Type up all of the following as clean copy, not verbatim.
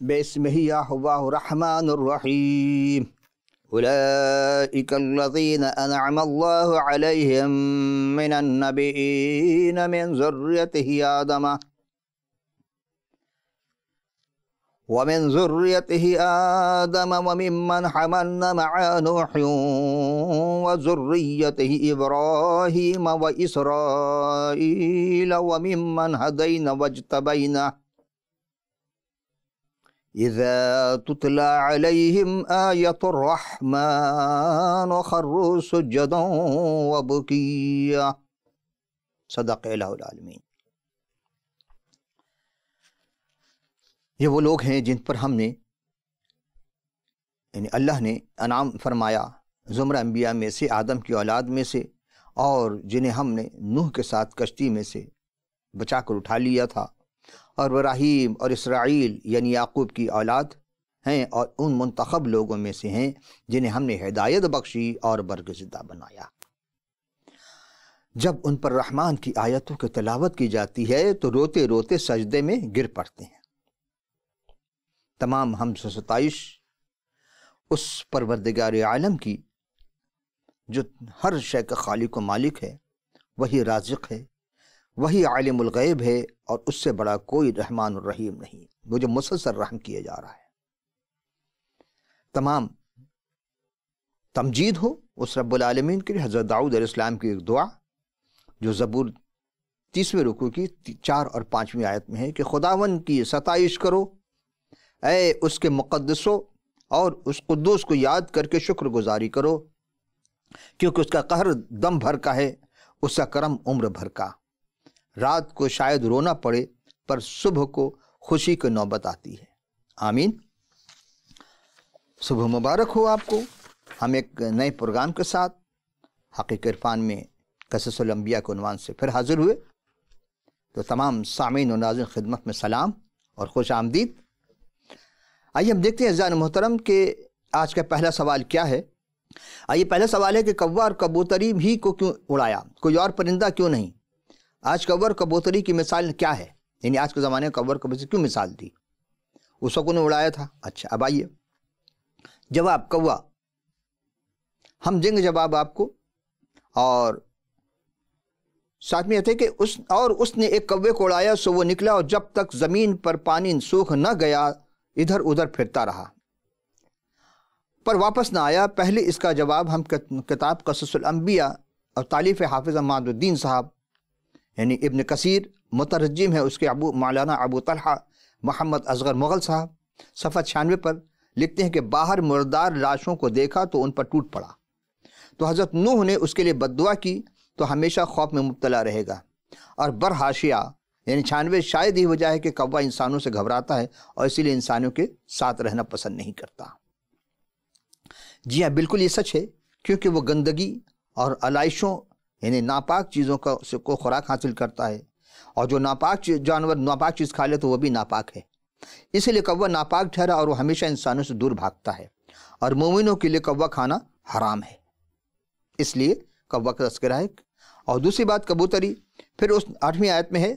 بسمه الله الرحمن الرحيم أولئك الذين أنعم الله عليهم من النبيين من ذريته آدم ومن وممن حملنا مع نوح وذريته إبراهيم وإسرائيل وممن هدينا واجتبينا إذا تتلى عليهم آية الرحمن خروا سجدا وبكيا صدق الہ العالمین۔ یہ وہ لوگ ہیں جن پر ہم نے یعنی اللہ نے انعام فرمایا زمرہ انبیاء میں سے، آدم کی اولاد میں سے، اور جنہیں ہم نے نوح کے ساتھ کشتی میں سے بچا کر اٹھا لیا تھا، اور ابراہیم اور اسرائیل یعنی یعقوب کی اولاد ہیں، اور ان منتخب لوگوں میں سے ہیں جنہیں ہم نے ہدایت بخشی اور برگزیدہ بنایا۔ جب ان پر رحمان کی آیتوں کی تلاوت کی جاتی ہے تو روتے روتے سجدے میں گر پڑتے ہیں۔ تمام حمد و ستائش اس پروردگار عالم کی جو ہر شے کا خالق و مالک ہے، وہی رازق ہے، وہی عالم الغیب ہے، اور اس سے بڑا کوئی رحمان الرحیم نہیں، وہ جو مسلسل رحم کیا جا رہا ہے۔ تمام تمجید ہو اس رب العالمین کے لیے۔ حضرت داؤد علیہ السلام کی ایک دعا جو زبور 30ویں رکوع کی 4 اور 5ویں آیت میں ہے کہ خداوند کی ستائش کرو اے اس کے مقدسو، اور اس قدوس کو یاد کر کے شکر گزاری کرو، کیونکہ اس کا قہر دم بھر کا ہے، اس کا کرم عمر بھر کا۔ رات کو شاید رونا پڑے پر صبح کو خوشی کی نوبت آتی ہے۔ آمین۔ صبح مبارک ہو آپ کو۔ ہم ایک نئے پروگرام کے ساتھ حقیقت عرفان میں قصص الانبیاء کے عنوان سے پھر حاضر ہوئے، تو تمام سامعین و ناظرین خدمت میں سلام اور خوش آمدید۔ آئیے ہم دیکھتے ہیں عزیزان محترم کہ آج کا پہلا سوال کیا ہے۔ آئیے پہلا سوال ہے کہ کوا اور کبوتری ہی کو کیوں اڑایا، کوئی اور پرندہ کیوں نہیں؟ آج کوا اور کبوتری کی مثال کیا ہے؟ یعنی آج کے زمانے میں کوا اور کبوتری کیوں مثال دی؟ اس وقت انہیں اڑایا تھا۔ اچھا، اب آئیے جواب کوا، ہم دیں گے جواب آپ کو، اور ساتھ میں یہ تھے کہ اس نے ایک کوے کو اڑایا سو وہ نکلا، اور جب تک زمین پر پانی سوکھ نہ گیا ادھر ادھر پھرتا رہا پر واپس نہ آیا۔ پہلے اس کا جواب ہم کتاب قصص الانبیاء اور تالیف حافظ احمد الدین صاحب یعنی ابن کثیر مترجم ہے، اس کے مولانا ابو طلحہ محمد اصغر مغل صاحب صفحہ 96 پر لکھتے ہیں کہ باہر مردار لاشوں کو دیکھا تو ان پر ٹوٹ پڑا، تو حضرت نوح نے اس کے لیے بد دعا کی تو ہمیشہ خوف میں مبتلا رہے گا۔ اور برحاشیہ یعنی 96 شاید ہی وجہ ہے کہ کوا انسانوں سے گھبراتا ہے اور اسی لیے انسانوں کے ساتھ رہنا پسند نہیں کرتا۔ جی ہاں، بالکل یہ سچ ہے، کیونکہ وہ گندگی اور علائشوں یعنی ناپاک چیزوں کو خوراک حاصل کرتا ہے، اور جو ناپاک جانور ناپاک چیز کھا لے تو وہ بھی ناپاک ہے، اسی لیے کوا ناپاک ٹھہرا اور وہ ہمیشہ انسانوں سے دور بھاگتا ہے، اور مومنوں کے لیے کوا کھانا حرام ہے، اس لیے کوا کا تذکرہ ہے۔ اور دوسری بات کبوتری، پھر اس 8ویں آیت میں ہے،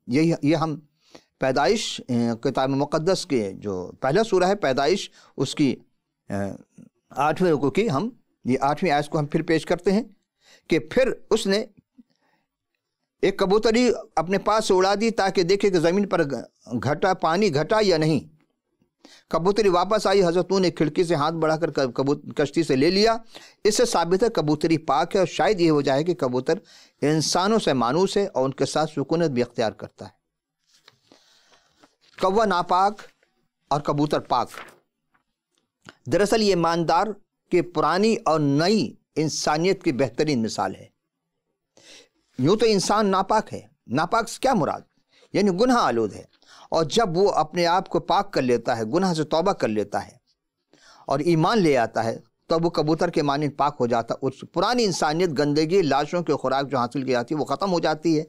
یہ ہم پیدائش کتاب مقدس کے جو پہلا سورہ ہے پیدائش، اس کی 8ویں رکوع کی ہم یہ 8ویں آیت کو ہم پھر پیش کرتے ہیں کہ پھر اس نے ایک کبوتری اپنے پاس سے اڑا دی تاکہ دیکھے کہ زمین پر پانی گھٹا یا نہیں۔ کبوتری واپس آئی، حضرت نوح نے کھڑکی سے ہاتھ بڑھا کر کشتی سے لے لیا۔ اس سے ثابت ہے کبوتری پاک ہے، اور شاید یہ وجہ ہے کہ کبوتر انسانوں سے مانوس ہے اور ان کے ساتھ سکونت بھی اختیار کرتا ہے۔ کوا ناپاک اور کبوتر پاک، دراصل یہ ایماندار کہ پرانی اور نئی انسانیت کی بہترین مثال ہے۔ یوں تو انسان ناپاک ہے، ناپاک سے کیا مراد؟ یعنی گناہ آلود ہے، اور جب وہ اپنے آپ کو پاک کر لیتا ہے، گناہ سے توبہ کر لیتا ہے اور ایمان لے آتا ہے، تب وہ کبوتر کے مانند پاک ہو جاتا ہے۔ اس پرانی انسانیت، گندگی، لاشوں کی خوراک جو حاصل کی جاتی ہے وہ ختم ہو جاتی ہے،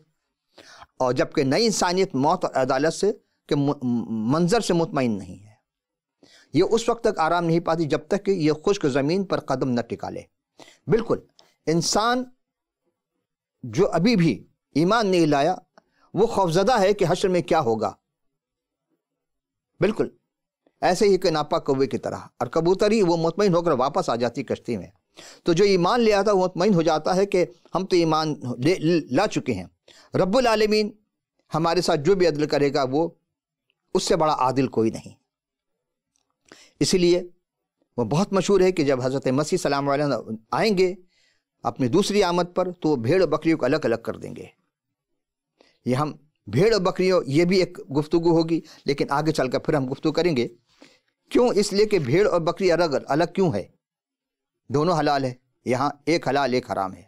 اور جبکہ نئی انسانیت موت اور عدالت سے کہ منظر سے مطمئن نہیں ہے۔ یہ اس وقت تک آرام نہیں پاتی جب تک کہ یہ خشک زمین پر قدم نہ ٹکا لے۔ بالکل انسان جو ابھی بھی ایمان نہیں لایا وہ خوفزدہ ہے کہ حشر میں کیا ہوگا۔ بالکل ایسے ہی کہ ناپاک کوے کی طرح، اور کبوتری وہ مطمئن ہو کر واپس آ جاتی کشتی میں۔ تو جو ایمان لے آتا وہ مطمئن ہو جاتا ہے کہ ہم تو ایمان لا چکے ہیں، رب العالمین ہمارے ساتھ جو بھی عدل کرے گا وہ اس سے بڑا عادل کوئی نہیں۔ اسی لیے وہ بہت مشہور ہے کہ جب حضرت مسیح سلام علیہ آئیں گے اپنی دوسری آمد پر تو بھیڑ اور بکریوں کو الگ الگ کر دیں گے۔ یہ ہم بھیڑ اور بکریوں یہ بھی ایک گفتگو ہوگی، لیکن آگے چل کر پھر ہم گفتگو کریں گے۔ کیوں؟ اس لیے کہ بھیڑ اور بکری الگ الگ کیوں ہے؟ دونوں حلال ہے، یہاں ایک حلال ایک حرام ہے۔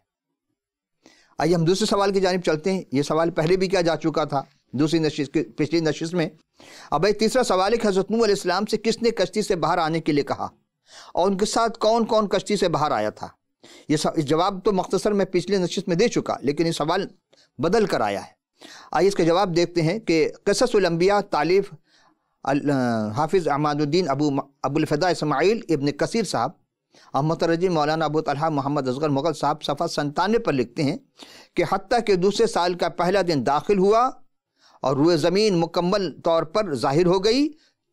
آئیے ہم دوسرے سوال کی جانب چلتے ہیں۔ یہ سوال پہلے بھی کیا جا چکا تھا پچھلی نشست میں۔ اب تیسرا سوال ہے کہ حضرت نوح علیہ السلام سے کس نے کشتی سے باہر آنے کے لیے کہا، اور ان کے ساتھ کون کون کشتی سے باہر آیا تھا؟ یہ جواب تو مختصر میں پچھلی نشست میں دے چکا، لیکن یہ سوال بدل کر آیا ہے۔ آئیے اس کا جواب دیکھتے ہیں کہ قصص الانبیاء تالیف حافظ عماد الدین ابو الفدا اسماعیل ابن کثیر صاحب اور مترجم مولانا ابو طلحہ محمد اصغر مغل صاحب صفحہ 97 پر لکھتے ہیں کہ حتیٰ کہ دوسرے سال کا پہلا دن داخل ہوا اور روئے زمین مکمل طور پر ظاہر ہو گئی،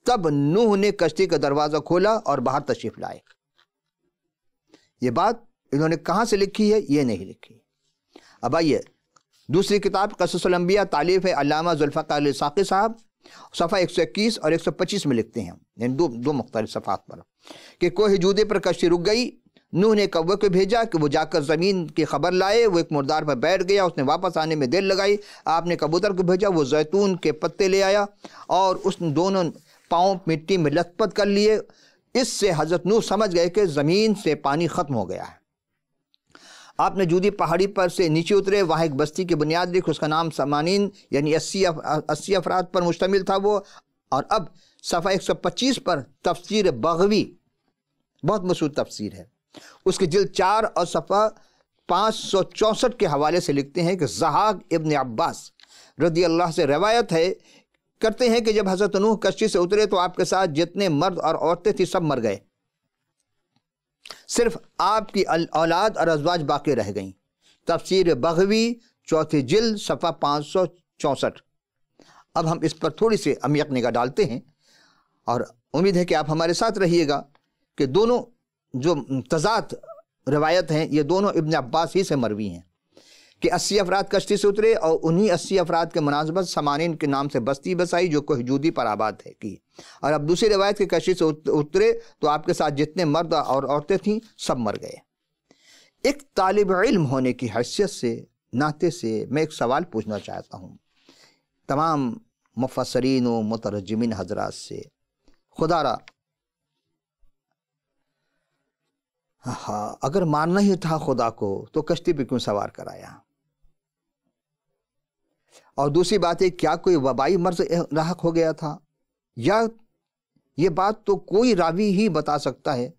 تب نوح نے کشتی کا دروازہ کھولا اور باہر تشریف لائے۔ یہ بات انہوں نے کہاں سے لکھی ہے؟ یہ نہیں لکھی۔ اب آئیے دوسری کتاب قصص الانبیاء تالیف ہے علامہ ذوالفقار علی ساقی صاحب، صفحہ 121 اور 125 میں لکھتے ہیں، یعنی دو مختلف صفحات پر، کہ کوہ جودے پر کشتی رک گئی۔ نوح نے کوے کو بھیجا کہ وہ جا کر زمین کی خبر لائے۔ وہ ایک مردار پر بیٹھ گیا، اس نے واپس آنے میں دیر لگائی۔ آپ نے کبوتر کو بھیجا، وہ زیتون کے پتے لے آیا اور اس نے دونوں پاؤں مٹی میں لت پت کر لیے۔ اس سے حضرت نوح سمجھ گئے کہ زمین سے پانی ختم ہو گیا ہے۔ آپ نے جودی پہاڑی پر سے نیچے اترے، وہاں ایک بستی کی بنیاد رکھی، اس کا نام 80 یعنی 80 افراد پر مشتمل تھا وہ۔ اور اب صفحہ 125 پر تفسیر بغوی، بہت مشہور تفسیر ہے، اس کی جلد 4 اور صفحہ 564 کے حوالے سے لکھتے ہیں کہ ضحاک ابن عباس رضی اللہ سے روایت ہے، کرتے ہیں کہ جب حضرت نوح کشتی سے اترے تو آپ کے ساتھ جتنے مرد اور عورتیں تھیں سب مر گئے، صرف آپ کی اولاد اور ازواج باقی رہ گئیں۔ تفسیر بغوی 4 جلد صفحہ 564۔ اب ہم اس پر تھوڑی سی عمیق نگاہ ڈالتے ہیں، اور امید ہے کہ آپ ہمارے ساتھ رہیے گا کہ دونوں جو تضاد روایت ہیں یہ دونوں ابن عباس ہی سے مروی ہیں، کہ 80 افراد کشتی سے اترے اور انہی 80 افراد کے مناسبت 80 کے نام سے بستی بسائی جو کوہ جودی پر آباد ہے کی۔ اور اب دوسری روایت کہ کشتی سے اترے تو آپ کے ساتھ جتنے مرد اور عورتیں تھیں سب مر گئے۔ ایک طالب علم ہونے کی حیثیت سے، ناطے سے میں ایک سوال پوچھنا چاہتا ہوں تمام مفسرین و مترجمین حضرات سے، خدا را اگر ماننا ہی تھا خدا کو تو کشتی پہ کیوں سوار کرایا؟ اور دوسری بات ہے، کیا کوئی وبائی مرض لاحق ہو گیا تھا؟ یا یہ بات تو کوئی راوی ہی بتا سکتا ہے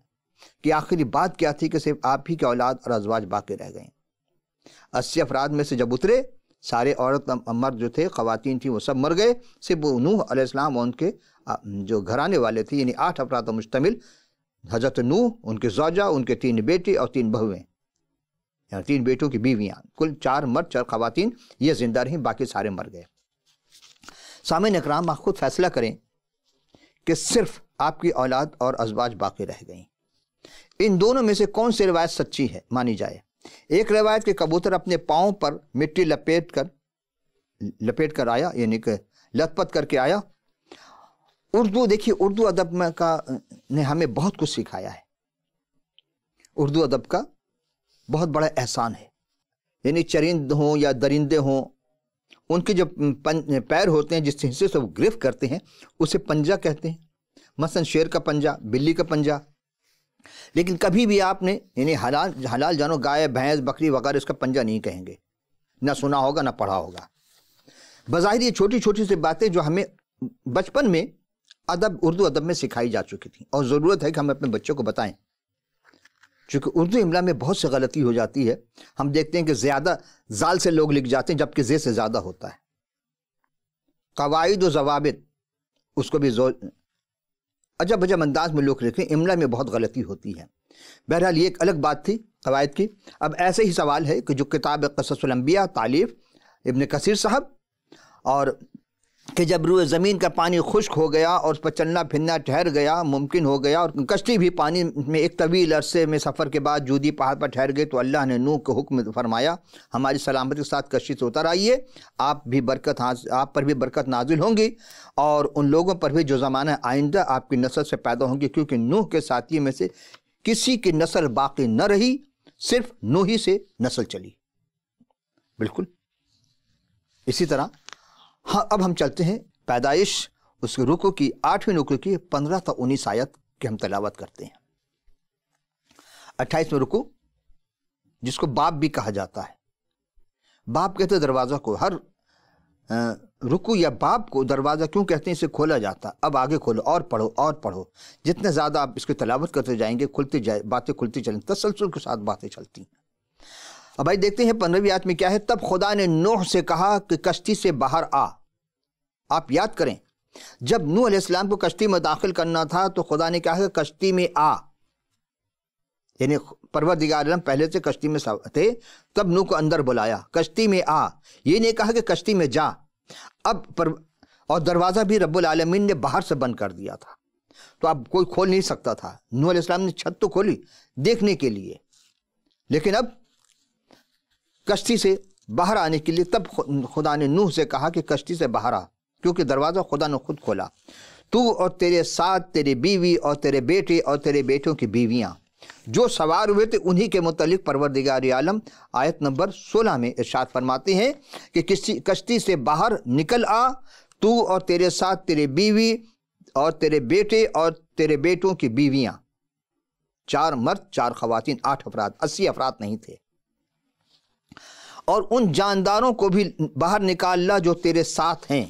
کہ آخری بات کیا تھی کہ صرف آپ ہی کے اولاد اور ازواج باقی رہ گئے۔ 80 افراد میں سے جب اترے سارے عورت مرد جو تھے، خواتین تھیں، وہ سب مر گئے، صرف نوح علیہ السلام اور ان کے جو گھرانے والے تھے، یعنی 8 افراد پر مشتمل حضرت نوح، ان کے زوجہ، ان کے 3 بیٹے اور 3 بہویں، یعنی 3 بیٹوں کی بیویاں، کل 4 مرد 4 خواتین، یہ زندہ رہیں، باقی سارے مر گئے۔ سامعین اکرام، آپ خود فیصلہ کریں کہ صرف آپ کی اولاد اور ازواج باقی رہ گئیں۔ ان دونوں میں سے کون سی روایت سچی ہے، مانی جائے؟ ایک روایت کہ کبوتر اپنے پاؤں پر مٹی لپیٹ کر آیا، یعنی کہ لت پت کر کے آیا۔ اردو دیکھیے، اردو ادب نے ہمیں بہت کچھ سکھایا ہے۔ اردو ادب کا بہت بڑا احسان ہے، یعنی چرند ہوں یا درندے ہوں، ان کے جو پیر ہوتے ہیں جس حصے سے وہ گرفت کرتے ہیں اسے پنجہ کہتے ہیں، مثلا شیر کا پنجہ، بلی کا پنجہ۔ لیکن کبھی بھی آپ نے یعنی حلال جانو، گائے بھینس بکری وغیرہ، اس کا پنجہ نہیں کہیں گے، نہ سنا ہوگا نہ پڑھا ہوگا۔ بظاہر یہ چھوٹی چھوٹی سی باتیں جو ہمیں بچپن میں اردو ادب میں سکھائی جا چکی تھیں، اور ضرورت ہے کہ ہم اپنے بچوں کو بتائیں، چونکہ اردو املا میں بہت سی غلطی ہو جاتی ہے۔ ہم دیکھتے ہیں کہ زیادہ زال سے لوگ لکھ جاتے ہیں جبکہ زے سے زیادہ ہوتا ہے۔ قواعد و ضوابط، اس کو بھی عجب عجب انداز میں لوگ لکھیں، املا میں بہت غلطی ہوتی ہے۔ بہرحال یہ ایک الگ بات تھی قواعد کی۔ اب ایسے ہی سوال ہے کہ جو کتاب قصص الانبیاء تالیف ابن کثیر صاحب اور کہ جب روئے زمین کا پانی خشک ہو گیا اور اس پر چلنا پھرنا ٹھہر گیا، ممکن ہو گیا، اور کشتی بھی پانی میں ایک طویل عرصے میں سفر کے بعد جودی پہاڑ پر ٹھہر گئے، تو اللہ نے نوح کو حکم فرمایا ہماری سلامتی کے ساتھ کشتی سے اتر آئیے، آپ پر بھی برکت نازل ہوں گی، اور ان لوگوں پر بھی جو زمانہ آئندہ آپ کی نسل سے پیدا ہوں گی، کیونکہ نوح کے ساتھیوں میں سے کسی کی نسل باقی نہ رہی، صرف نوح ہی سے نسل چلی۔ بالکل اسی طرح اب ہم چلتے ہیں پیدائش اس کے رکوع کی 8ویں رکوع کی 15 تا 19 آیت کی ہم تلاوت کرتے ہیں۔ 28ویں رکوع جس کو باب بھی کہا جاتا ہے، باب کہتے ہیں دروازہ کو، ہر رکوع یا باب کو دروازہ کیوں کہتے ہیں؟ اسے کھولا جاتا، اب آگے کھولو اور پڑھو اور پڑھو، جتنے زیادہ آپ اس کی تلاوت کرتے جائیں گے باتیں کھلتی چلیں، تسلسل کے ساتھ باتیں چلتی ہیں۔ اب بھائی دیکھتے ہیں 15ویں آیت میں کیا ہے۔ تب خدا نے نوح سے کہا کہ کشتی سے باہر آ۔ آپ یاد کریں جب نوح علیہ السلام کو کشتی میں داخل کرنا تھا تو خدا نے کہا کہ کشتی میں آ، یعنی پروردگار عالم پہلے سے کشتی میں تھے، تب نوح کو اندر بلایا، کشتی میں آ، یہ نہیں کہا کہ کشتی میں جا۔ اور دروازہ بھی رب العالمین نے باہر سے بند کر دیا تھا، تو اب کوئی کھول نہیں سکتا تھا۔ نوح علیہ السلام نے چھت تو کھولی دیکھنے کے لیے، لیکن اب کشتی سے باہر آنے کے لیے تب خدا نے نوح سے کہا کہ کشتی سے باہر آ، کیونکہ دروازہ خدا نے خود کھولا۔ تو اور تیرے ساتھ تیری بیوی اور تیرے بیٹے اور تیرے بیٹوں کی بیویاں جو سوار ہوئے تھے انہی کے متعلق پروردگار عالم آیت نمبر 16 میں ارشاد فرماتے ہیں کہ کشتی سے باہر نکل آ، تو اور تیرے ساتھ تیرے بیوی اور تیرے بیٹے اور تیرے بیٹوں کی بیویاں، 4 مرد 4 خواتین، 8 افراد، 80 افراد نہیں تھے۔ اور ان جانداروں کو بھی باہر نکال لا جو تیرے ساتھ ہیں۔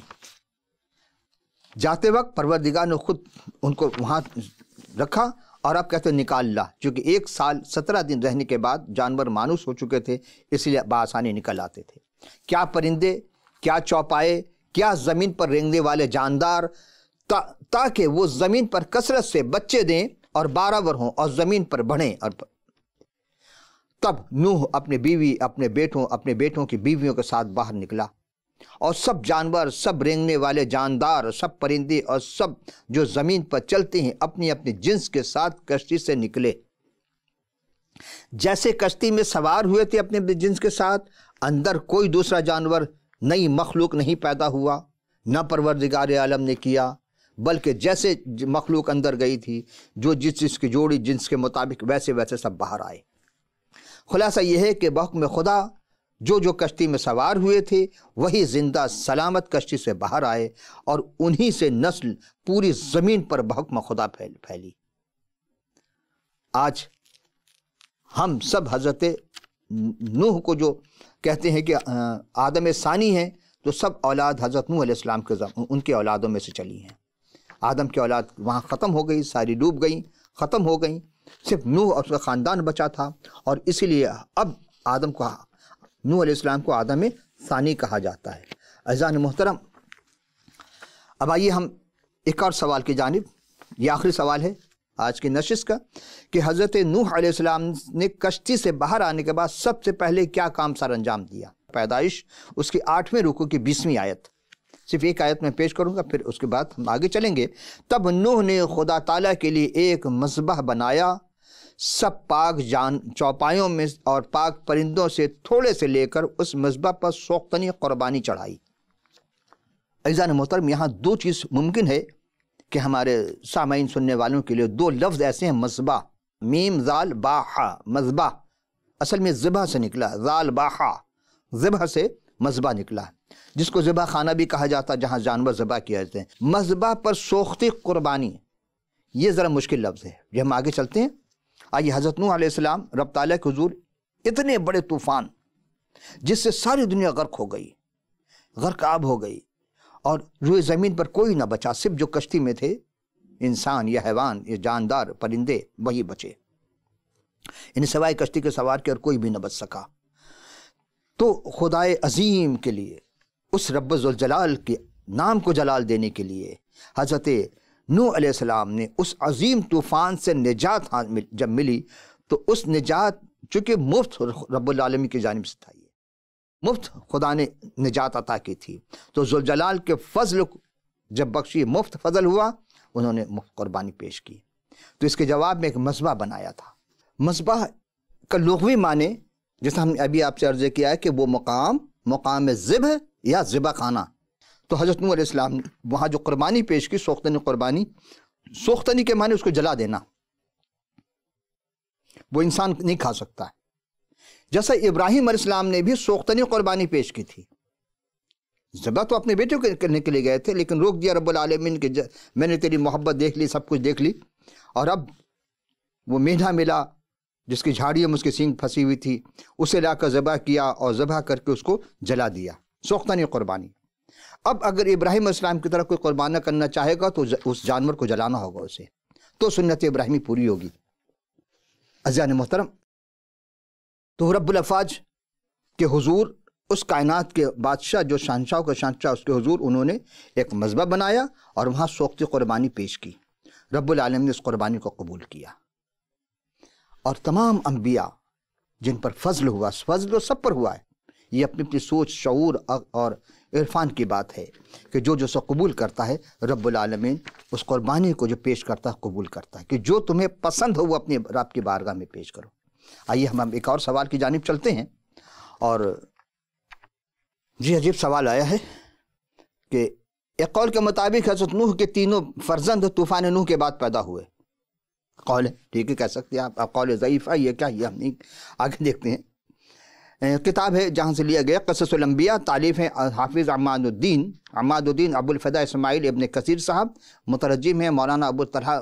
جاتے وقت پروردگار نے خود ان کو وہاں رکھا، اور اب کہتے ہیں نکال لا، چونکہ 1 سال 17 دن رہنے کے بعد جانور مانوس ہو چکے تھے، اس لیے بآسانی نکل آتے تھے۔ کیا پرندے، کیا چوپائے، کیا زمین پر رینگنے والے جاندار، تاکہ وہ زمین پر کثرت سے بچے دیں اور بارآور ہوں اور زمین پر بڑھیں۔ اور تب نوح اپنے بیوی، اپنے بیٹوں کی بیویوں کے ساتھ باہر نکلا، اور سب جانور، سب رینگنے والے جاندار، سب پرندے اور سب جو زمین پر چلتے ہیں اپنی اپنی جنس کے ساتھ کشتی سے نکلے۔ جیسے کشتی میں سوار ہوئے تھے اپنے جنس کے ساتھ، اندر کوئی دوسرا جانور، نئی مخلوق نہیں پیدا ہوا، نہ پروردگار عالم نے کیا، بلکہ جیسے مخلوق اندر گئی تھی، جو جس کی جوڑی جنس کے مطابق، ویسے ویسے سب باہر آئے۔ خلاصہ یہ ہے کہ بحکم خدا جو کشتی میں سوار ہوئے تھے وہی زندہ سلامت کشتی سے باہر آئے، اور انہی سے نسل پوری زمین پر بحکم خدا پھیلی۔ آج ہم سب حضرت نوح کو جو کہتے ہیں کہ آدم ثانی ہیں، تو سب اولاد حضرت نوح علیہ السلام کے ان کے اولادوں میں سے چلی ہیں۔ آدم کی اولاد وہاں ختم ہو گئی، ساری ڈوب گئیں، ختم ہو گئیں، صرف نوح اور اس کا خاندان بچا تھا، اور اسی لیے اب نوح علیہ السلام کو آدم ثانی کہا جاتا ہے۔ عزیزان محترم، اب آئیے ہم ایک اور سوال کی جانب، یہ آخری سوال ہے آج کی نشست کا، کہ حضرت نوح علیہ السلام نے کشتی سے باہر آنے کے بعد سب سے پہلے کیا کام سر انجام دیا؟ پیدائش اس کی 8ویں رکوع کی 20ویں آیت، صرف ایک آیت میں پیش کروں گا، پھر اس کے بعد ہم آگے چلیں گے۔ تب نوح نے خدا تعالیٰ کے لیے ایک مذبح بنایا، سب پاک چوپایوں میں اور پاک پرندوں سے تھوڑے سے لے کر اس مذبح پر سوختنی قربانی چڑھائی۔ عزیزان محترم، یہاں 2 چیز ممکن ہے کہ ہمارے سامعین سننے والوں کے لیے 2 لفظ ایسے ہیں، مذبح، میم زال با ہا، مذبح اصل میں ذبح سے نکلا، زال با ہا، ذبح سے مذبح نکلا، جس کو ذبح خانہ بھی کہا جاتا ہے جہاں جانور ذبح کیا جاتے ہیں۔ مذبح پر سوختی قربانی، یہ ذرا مشکل لفظ ہے، یہ ہم آگے چلتے ہیں۔ آئیے، حضرت نوح علیہ السلام رب تعالیٰ کے حضور اتنے بڑے طوفان جس سے ساری دنیا غرق ہو گئی، غرق آب ہو گئی، اور روئے زمین پر کوئی نہ بچا، صرف جو کشتی میں تھے انسان یا حیوان یا جاندار پرندے وہی بچے، انہیں سوائے کشتی کے سوار کے اور کوئی بھی نہ بچ سکا۔ تو خدائے عظیم کے لیے، اس رب ذوالجلال کے نام کو جلال دینے کے لیے، حضرت نوح علیہ السلام نے اس عظیم طوفان سے نجات جب ملی، تو اس نجات چونکہ مفت رب العالمین کی جانب سے تھا، مفت خدا نے نجات عطا کی تھی، تو ذوالجلال کے فضل جب بخشی، مفت فضل ہوا، انہوں نے مفت قربانی پیش کی، تو اس کے جواب میں ایک مذبح بنایا تھا۔ مذبح کا لغوی معنی جیسا ہم نے ابھی آپ سے عرض کیا ہے کہ وہ مقام ذبح یا ذبح خانہ، تو حضرت نوح علیہ السلام نے وہاں جو قربانی پیش کی، سوختنی قربانی، سوختنی کے معنی اس کو جلا دینا، وہ انسان نہیں کھا سکتا ہے۔ جیسا ابراہیم علیہ السلام نے بھی سوختنی قربانی پیش کی تھی، ذبح تو اپنے بیٹے کو کرنے کے لیے گئے تھے، لیکن روک دیا رب العالمین کہ میں نے تیری محبت دیکھ لی، سب کچھ دیکھ لی، اور اب وہ مینڈھا ملا جس کی جھاڑیوں میں اس کی سینگ پھنسی ہوئی تھی، اسے لا کر ذبح کیا اور ذبح کر کے اس کو جلا دیا، سوختنی قربانی۔ اب اگر ابراہیم علیہ السلام کی طرح کوئی قربانہ کرنا چاہے گا تو اس جانور کو جلانا ہوگا اسے، تو سنت ابراہیمی پوری ہوگی۔ عزیزان محترم، تو رب الافواج کے حضور، اس کائنات کے بادشاہ جو شہنشاہوں کا شہنشاہ، اس کے حضور انہوں نے ایک مذبح بنایا اور وہاں سوختی قربانی پیش کی۔ رب العالمین نے اس قربانی کو قبول کیا، اور تمام انبیاء جن پر فضل ہوا، فضل تو سب پر ہوا ہے، یہ اپنی اپنی سوچ، شعور اور عرفان کی بات ہے کہ جو سو قبول کرتا ہے، رب العالمین اس قربانی کو جو پیش کرتا ہے قبول کرتا ہے، کہ جو تمہیں پسند ہو وہ اپنے رب کی بارگاہ میں پیش کرو۔ آئیے ہم ایک اور سوال کی جانب چلتے ہیں، اور جی عجیب سوال آیا ہے کہ ایک قول کے مطابق حضرت نوح کے تینوں فرزند طوفان نوح کے بعد پیدا ہوئے۔ قول ہے، ٹھیک ہے، کہہ سکتے ہیں آپ قول ضعیف ہے، یہ کیا، یہ ہم نہیں، آگے دیکھتے ہیں۔ کتاب ہے جہاں سے لیا گیا قصص الانبیاء، تالیف ہے حافظ عماد الدین ابو الفدا اسماعیل ابن کثیر صاحب، مترجم ہیں مولانا ابو طلحہ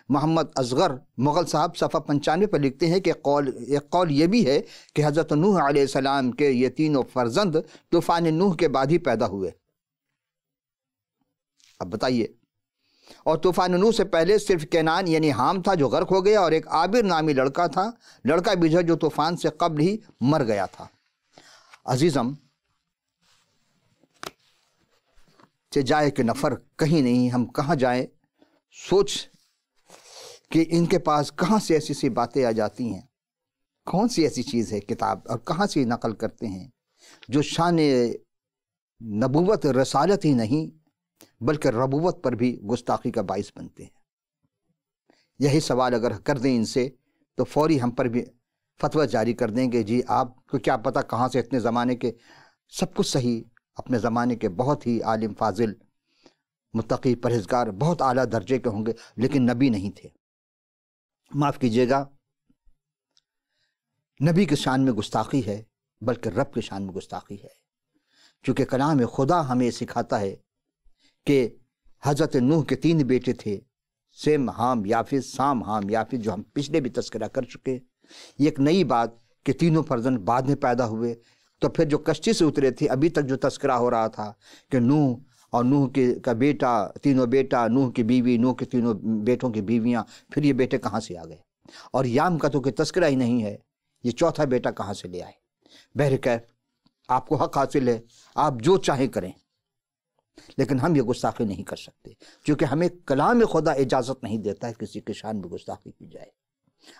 محمد اصغر مغل صاحب، صفحہ 95 پر لکھتے ہیں کہ ایک قول یہ بھی ہے کہ حضرت نوح علیہ السلام کے یہ تینوں فرزند طوفان نوح کے بعد ہی پیدا ہوئے۔ اب بتائیے، اور طوفان نوح سے پہلے صرف کینان یعنی حام تھا جو غرق ہو گیا، اور ایک عابر نامی لڑکا تھا، لڑکا بھی جو طوفان سے قبل ہی مر گیا تھا۔ عزیزم، سے جائے کہ نفر کہیں نہیں، ہم کہاں جائیں، سوچ کہ ان کے پاس کہاں سے ایسی سی باتیں آ جاتی ہیں، کون سی ایسی چیز ہے کتاب، اور کہاں سے نقل کرتے ہیں جو شان نبوت رسالت ہی نہیں بلکہ ربوت پر بھی گستاخی کا باعث بنتے ہیں۔ یہی سوال اگر کر دیں ان سے تو فوری ہم پر بھی فتویٰ جاری کر دیں گے، جی آپ کو کیا پتہ کہاں سے اتنے زمانے کے، سب کچھ صحیح، اپنے زمانے کے بہت ہی عالم فاضل متقی پرہیزگار بہت اعلیٰ درجے کے ہوں گے، لیکن نبی نہیں تھے۔ معاف کیجیے گا، نبی کی شان میں گستاخی ہے بلکہ رب کی شان میں گستاخی ہے، چونکہ کلام خدا ہمیں سکھاتا ہے کہ حضرت نوح کے 3 بیٹے تھے، سیم، حام، یافس، سام، حام، یافس، جو ہم پچھلے بھی تذکرہ کر چکے۔ یہ ایک نئی بات کہ تینوں فرزند بعد میں پیدا ہوئے، تو پھر جو کشتی سے اترے تھے، ابھی تک جو تذکرہ ہو رہا تھا کہ نوح اور نوح کا بیٹا، تینوں بیٹا، نوح کی بیوی، نوح کے تینوں بیٹوں کی بیویاں، پھر یہ بیٹے کہاں سے آ گئے، اور یام کا تو کوئی تذکرہ ہی نہیں ہے، یہ چوتھا بیٹا کہاں سے لے آئے۔ بہرکیف آپ کو حق حاصل ہے، آپ جو چاہیں کریں، لیکن ہم یہ گستاخی نہیں کر سکتے، کیونکہ ہمیں کلام خدا اجازت نہیں دیتا ہے کسی کی شان میں گستاخی کی جائے۔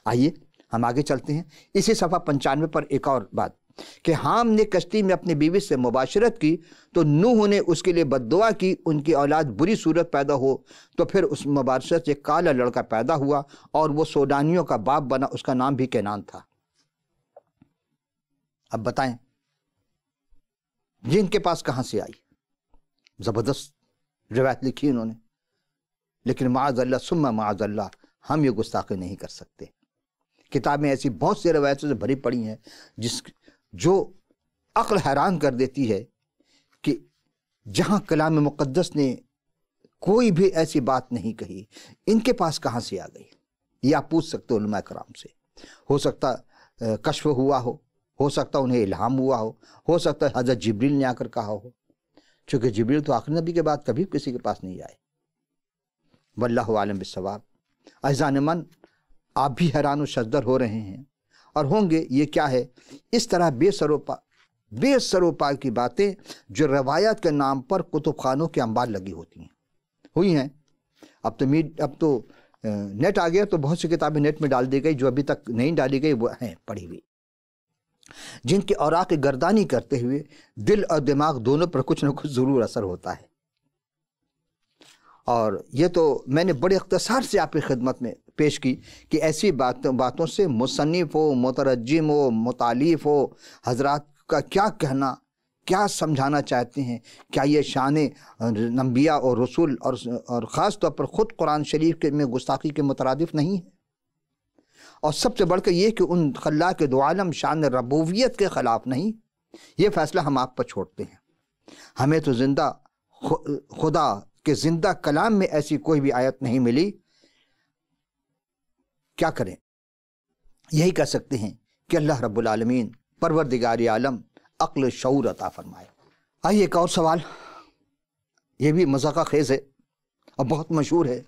آئیے ہم آگے چلتے ہیں، اسی صفحہ 95 پر ایک اور بات کہ حام نے کشتی میں اپنی بیوی سے مباشرت کی تو نوح نے اس کے لیے بد دعا کی، ان کی اولاد بری صورت پیدا ہو، تو پھر اس مباشرت سے کالا لڑکا پیدا ہوا اور وہ سودانیوں کا باپ بنا، اس کا نام بھی کینان تھا۔ اب بتائیں جن کے پاس کہاں سے آئی، زبردست روایت لکھی انہوں نے، لیکن معاذ اللہ ثم معاذ اللہ ہم یہ گستاخی نہیں کر سکتے۔ کتابیں ایسی بہت سی روایتوں سے بھری پڑی ہیں جو عقل حیران کر دیتی ہے کہ جہاں کلام مقدس نے کوئی بھی ایسی بات نہیں کہی، ان کے پاس کہاں سے آ گئی۔ یہ آپ پوچھ سکتے علماء کرام سے، ہو سکتا کشف ہوا ہو سکتا انہیں الہام ہوا ہو سکتا ہے حضرت جبریل نے آ کر کہا ہو، چونکہ جبریل تو آخری نبی کے بعد کبھی کسی کے پاس نہیں آئے۔ واللہ عالم بالصواب۔ عزیزان من، آپ بھی حیران و شزدر ہو رہے ہیں اور ہوں گے، یہ کیا ہے؟ اس طرح بے سروپا کی باتیں جو روایات کے نام پر کتب خانوں کے انبار لگی ہوئی ہیں۔ اب تو نیٹ آ گیا تو بہت سی کتابیں نیٹ میں ڈال دی گئی، جو ابھی تک نہیں ڈالی گئی وہ ہیں پڑھی ہوئی۔ جن کے اوراق گردانی کرتے ہوئے دل اور دماغ دونوں پر کچھ نہ کچھ ضرور اثر ہوتا ہے۔ اور یہ تو میں نے بڑے اختصار سے آپ کی خدمت میں پیش کی کہ ایسی باتوں سے مصنف ہو، مترجم ہو، متالیف ہو، حضرات کا کیا کہنا، کیا سمجھانا چاہتے ہیں، کیا یہ شان انبیاء اور رسول اور خاص طور پر خود قرآن شریف میں گستاخی کے مترادف نہیں ہے؟ اور سب سے بڑھ کر یہ کہ ان خلاق دو عالم شان ربوبیت کے خلاف نہیں۔ یہ فیصلہ ہم آپ پر چھوڑتے ہیں۔ ہمیں تو زندہ خدا کے زندہ کلام میں ایسی کوئی بھی آیت نہیں ملی۔ کیا کریں؟ یہی کہہ سکتے ہیں کہ اللہ رب العالمین پروردگار عالم عقل شعور عطا فرمائے۔ آئیے ایک اور سوال، یہ بھی مذاق خیز ہے اور بہت مشہور ہے،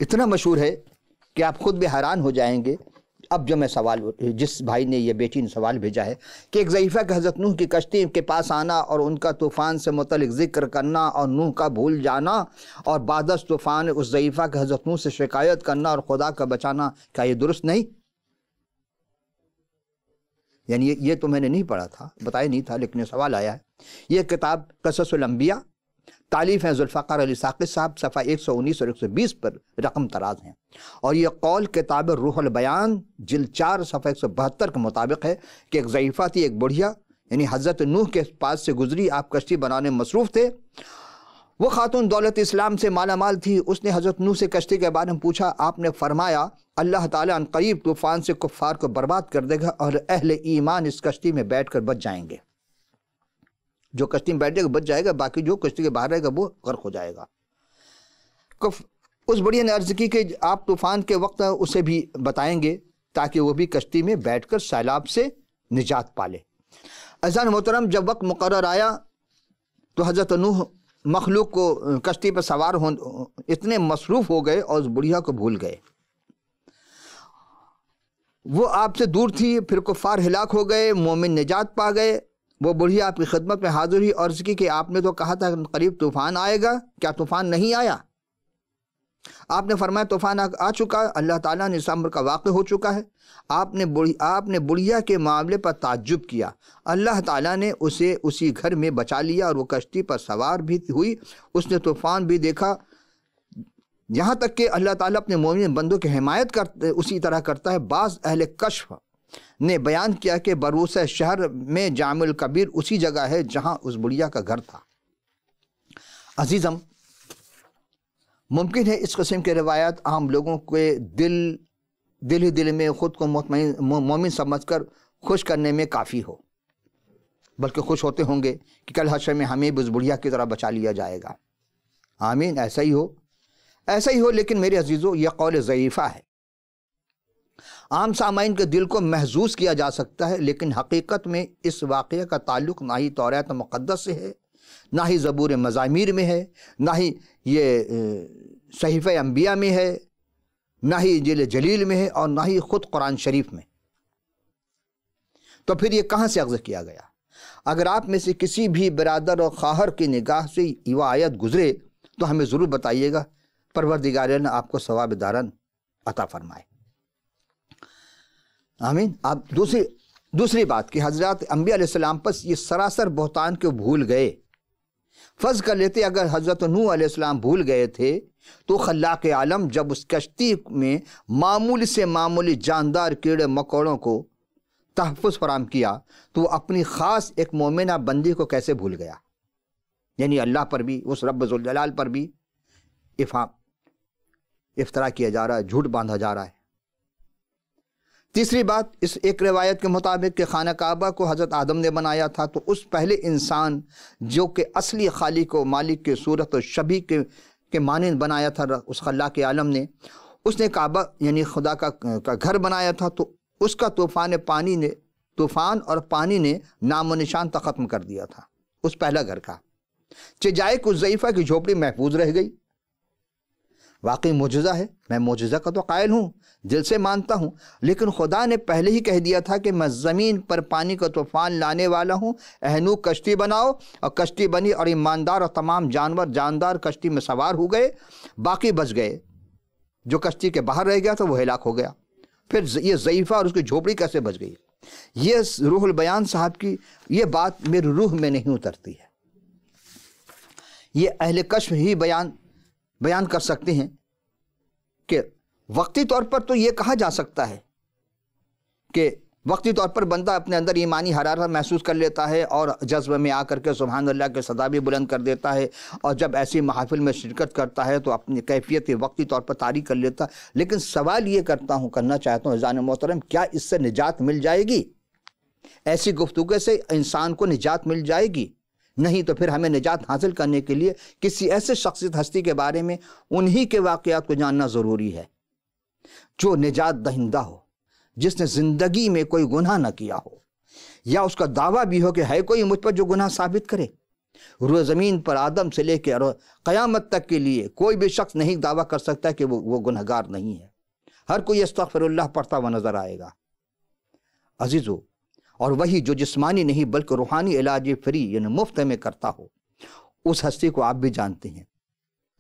اتنا مشہور ہے کہ آپ خود بھی حیران ہو جائیں گے۔ اب جو میں سوال، جس بھائی نے یہ بیٹی نے سوال بھیجا ہے کہ ایک ضعیفہ کہ حضرت نوح کی کشتی کے پاس آنا اور ان کا طوفان سے متعلق ذکر کرنا اور نوح کا بھول جانا اور بعد از طوفان اس ضعیفہ کہ حضرت نوح سے شکایت کرنا اور خدا کا بچانا، کیا یہ درست نہیں؟ یعنی یہ تو میں نے نہیں پڑھا تھا، بتایا نہیں تھا، لیکن یہ سوال آیا ہے۔ یہ کتاب قصص الانبیاء، تالیف ہیں ذوالفقار علی ثاقب صاحب، صفحہ 119 اور 120 پر رقم تراز ہیں، اور یہ قول کتاب روح البیان جلد 4 صفحہ 172 کے مطابق ہے کہ ایک ضعیفہ تھی، ایک بڑھیا، یعنی حضرت نوح کے پاس سے گزری، آپ کشتی بنانے میں مصروف تھے۔ وہ خاتون دولت اسلام سے مالا مال تھی، اس نے حضرت نوح سے کشتی کے بارے میں پوچھا، آپ نے فرمایا اللہ تعالیٰ ان قریب طوفان سے کفار کو برباد کر دے گا اور اہل ایمان اس کشتی میں بیٹھ کر بچ جائیں گے۔ جو کشتی میں بیٹھے گا بچ جائے گا، باقی جو کشتی کے باہر رہے گا وہ غرق ہو جائے گا۔ اس بڑی نے عرض کی کہ آپ طوفان کے وقت اسے بھی بتائیں گے تاکہ وہ بھی کشتی میں بیٹھ کر سیلاب سے نجات پالے۔ عزیزان محترم، جب وقت مقرر آیا تو حضرت نوح مخلوق کو کشتی پر سوار اتنے مصروف ہو گئے اور اس بڑھیا کو بھول گئے۔ وہ آپ سے دور تھی، پھر کفار ہلاک ہو گئے، مومن نجات پا گئے۔ وہ بڑھیا آپ کی خدمت میں حاضر ہوئی اور عرض کی کہ آپ نے تو کہا تھا قریب طوفان آئے گا، کیا طوفان نہیں آیا؟ آپ نے فرمایا طوفان آ چکا، اللہ تعالیٰ نے اس امر کا واقع ہو چکا ہے۔ آپ نے بڑھیا کے معاملے پر تعجب کیا، اللہ تعالیٰ نے اسے اسی گھر میں بچا لیا اور وہ کشتی پر سوار بھی ہوئی، اس نے طوفان بھی دیکھا۔ یہاں تک کہ اللہ تعالیٰ اپنے مومن بندوں کی حمایت اسی طرح کرتا ہے۔ بعض اہل کشف نے بیان کیا کہ بروس شہر میں جامع الکبیر اسی جگہ ہے جہاں اس بڑھیا کا گھر تھا۔ عزیزم، ممکن ہے اس قسم کے روایات عام لوگوں کے دل میں خود کو مومن سمجھ کر خوش کرنے میں کافی ہو، بلکہ خوش ہوتے ہوں گے کہ کل حشر میں ہمیں بھی اس بڑھیا کی طرح بچا لیا جائے گا۔ آمین، ایسا ہی ہو، ایسا ہی ہو۔ لیکن میرے عزیزو، یہ قول ضعیفہ ہے۔ عام سامعین کے دل کو محظوظ کیا جا سکتا ہے، لیکن حقیقت میں اس واقعہ کا تعلق نہ ہی توریت مقدس سے ہے، نہ ہی زبور مزامیر میں ہے، نہ ہی یہ صحیفہ انبیاء میں ہے، نہ ہی انجیل جلیل میں ہے، اور نہ ہی خود قرآن شریف میں۔ تو پھر یہ کہاں سے اخذ کیا گیا؟ اگر آپ میں سے کسی بھی برادر اور خواہر کی نگاہ سے یہ آیت گزرے تو ہمیں ضرور بتائیے گا، پروردگار نے آپ کو ثواب دارن عطا فرمائے۔ آمین۔ آپ دوسری بات کہ حضرات انبیاء علیہ السلام پر یہ سراسر بہتان کے بھول گئے۔ فرض کر لیتے اگر حضرت نوح علیہ السلام بھول گئے تھے تو خلاق عالم جب اس کشتی میں معمولی سے معمولی جاندار کیڑے مکوڑوں کو تحفظ فراہم کیا تو وہ اپنی خاص ایک مومنہ بندی کو کیسے بھول گیا؟ یعنی اللہ پر بھی، اس رب ذوالجلال پر بھی افطرا کیا جا رہا ہے، جھوٹ باندھا جا رہا ہے۔ تیسری بات، اس ایک روایت کے مطابق کہ خانہ کعبہ کو حضرت آدم نے بنایا تھا، تو اس پہلے انسان جو کہ اصلی خالق و مالک کے صورت و شبیہ کے مانند بنایا تھا اس خلاق عالم نے، اس نے کعبہ یعنی خدا کا گھر بنایا تھا، تو اس کا طوفان اور پانی نے نام و نشان تک ختم کر دیا تھا اس پہلا گھر کا۔ چجائے کو ضعیفہ کی جھوپڑی محفوظ رہ گئی۔ واقعی معجزہ ہے، میں معجزہ کا تو قائل ہوں، دل سے مانتا ہوں، لیکن خدا نے پہلے ہی کہہ دیا تھا کہ میں زمین پر پانی کا طوفان لانے والا ہوں، اہنو کشتی بناؤ، اور کشتی بنی اور ایماندار اور تمام جاندار کشتی میں سوار ہو گئے، باقی بچ گئے۔ جو کشتی کے باہر رہ گیا تھا وہ ہلاک ہو گیا۔ پھر یہ ضعیفہ اور اس کی جھوپڑی کیسے بچ گئی؟ یہ روح البیان صاحب کی یہ بات میری روح میں نہیں اترتی ہے، یہ اہل کشف ہی بیان کر سکتے ہیں کہ وقتی طور پر تو یہ کہا جا سکتا ہے کہ وقتی طور پر بندہ اپنے اندر ایمانی حرارت محسوس کر لیتا ہے اور جذبہ میں آ کر کے سبحان اللہ کے صدا بھی بلند کر دیتا ہے، اور جب ایسی محافل میں شرکت کرتا ہے تو اپنی کیفیت وقتی طور پر طاری کر لیتا ہے۔ لیکن سوال یہ کرنا چاہتا ہوں عزیزان محترم، کیا اس سے نجات مل جائے گی؟ ایسی گفتگو سے انسان کو نجات مل جائے گی؟ نہیں تو پھر ہمیں نجات حاصل کرنے کے لیے کسی ایسے شخصیت ہستی کے بارے میں انہی کے واقعات کو جاننا ضروری ہے جو نجات دہندہ ہو، جس نے زندگی میں کوئی گناہ نہ کیا ہو، یا اس کا دعویٰ بھی ہو کہ ہے کوئی مجھ پر جو گناہ ثابت کرے۔ روح زمین پر آدم سے لے کے قیامت تک کے لیے کوئی بھی شخص نہیں دعویٰ کر سکتا کہ وہ گنہگار نہیں ہے۔ ہر کوئی استغفر اللہ پڑھتا ہوا نظر آئے گا عزیزو، اور وہی جو جسمانی نہیں بلکہ روحانی علاج فری یعنی مفت میں کرتا ہو، اس ہستی کو آپ بھی جانتے ہیں۔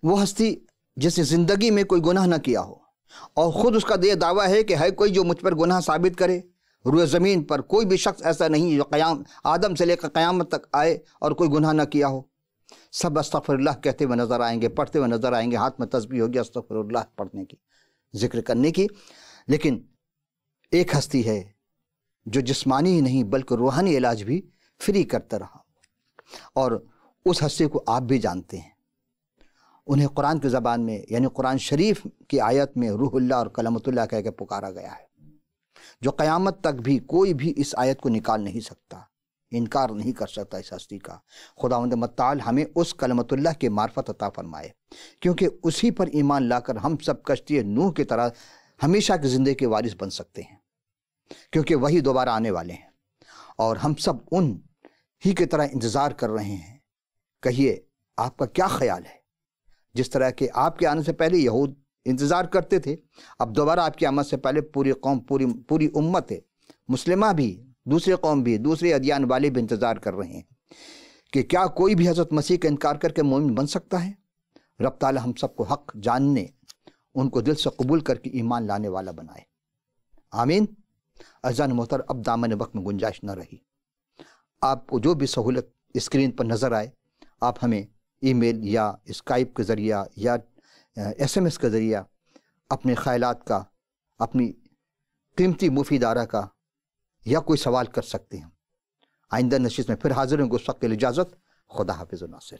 وہ ہستی جس نے زندگی میں کوئی گناہ نہ کیا ہو اور خود اس کا یہ دعویٰ ہے کہ ہے کوئی جو مجھ پر گناہ ثابت کرے۔ روح زمین پر کوئی بھی شخص ایسا نہیں جو آدم سے لے کر قیامت تک آئے اور کوئی گناہ نہ کیا ہو۔ سب استغفر اللہ کہتے ہوئے نظر آئیں گے، پڑھتے ہوئے نظر آئیں گے، ہاتھ میں تسبیح ہوگی استغفر اللہ پڑھنے کی، ذکر کرنے کی۔ لیکن ایک ہستی ہے جو جسمانی ہی نہیں بلکہ روحانی علاج بھی فری کرتا رہا، اور اس ہستی کو آپ بھی جانتے ہیں۔ انہیں قرآن کی زبان میں یعنی قرآن شریف کی آیت میں روح اللہ اور کلمت اللہ کہہ کے پکارا گیا ہے، جو قیامت تک بھی کوئی بھی اس آیت کو نکال نہیں سکتا، انکار نہیں کر سکتا اس ہستی کا۔ خداوند متعال ہمیں اس کلمت اللہ کی معرفت عطا فرمائے، کیونکہ اسی پر ایمان لا کر ہم سب کشتی نوح کی طرح ہمیشہ کی زندگی کے وارث بن سکتے ہیں، کیونکہ وہی دوبارہ آنے والے ہیں، اور ہم سب ان ہی کی طرح انتظار کر رہے ہیں۔ کہیے آپ کا کیا خیال ہے؟ جس طرح کہ آپ کے آنے سے پہلے یہود انتظار کرتے تھے، اب دوبارہ آپ کی آمد سے پہلے پوری قوم پوری امت ہے مسلمہ بھی، دوسرے قوم بھی، دوسرے ادیان والے بھی انتظار کر رہے ہیں کہ کیا کوئی بھی حضرت مسیح کا انکار کر کے مومن بن سکتا ہے؟ رب تعالی ہم سب کو حق جاننے، ان کو دل سے قبول کر کے ایمان لانے والا بنائے، آمین۔ عزیزان محترم، اب دامن وقت میں گنجائش نہ رہی، آپ کو جو بھی سہولت اسکرین پر نظر آئے آپ ہمیں ای میل یا اسکائپ کے ذریعہ یا ایس ایم ایس کے ذریعہ اپنے خیالات کا، اپنی قیمتی مفید آراء کا یا کوئی سوال کر سکتے ہیں۔ آئندہ نشست میں پھر حاضر ہوں گے، اس وقت کے لیے اجازت، خدا حافظ و ناصر۔